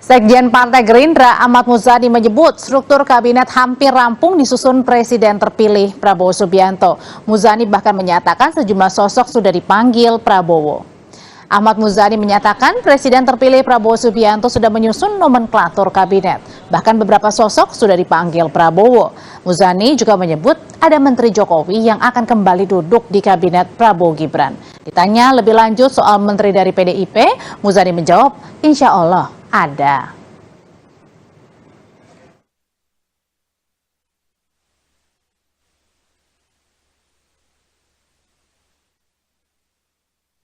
Sekjen Partai Gerindra Ahmad Muzani menyebut struktur kabinet hampir rampung disusun Presiden terpilih Prabowo Subianto. Muzani bahkan menyatakan sejumlah sosok sudah dipanggil Prabowo. Ahmad Muzani menyatakan Presiden terpilih Prabowo Subianto sudah menyusun nomenklatur kabinet. Bahkan beberapa sosok sudah dipanggil Prabowo. Muzani juga menyebut ada Menteri Jokowi yang akan kembali duduk di kabinet Prabowo Gibran. Ditanya lebih lanjut soal menteri dari PDIP, Muzani menjawab, insya Allah ada.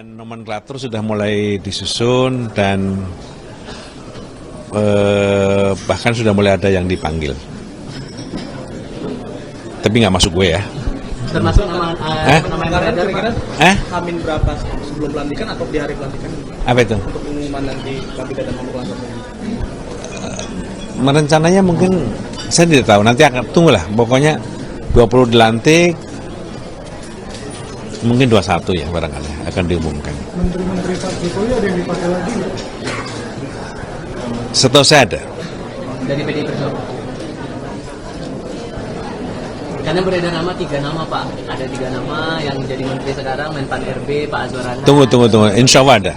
Nomenklatur sudah mulai disusun dan bahkan sudah mulai ada yang dipanggil. Tapi nggak masuk gue ya. Termasuk nama yang beredar, Hamin berapa sebelum pelantikan atau di hari pelantikan? Apa itu? Untuk pengumuman nanti kabinet dan nomenklatur. Rencananya mungkin saya tidak tahu. Nanti akan tunggulah. Pokoknya 20 dilantik, mungkin 21 ya barangkali akan diumumkan. Menteri-menteri Pak Jokowi ada yang dipakai lagi? Setahu saya ada. Dari PDI Perjuangan. Karena beredar nama 3 nama Pak, ada 3 nama yang jadi menteri sekarang, Menpan RB, Pak Azwar Anas. Tunggu. Insya Allah ada.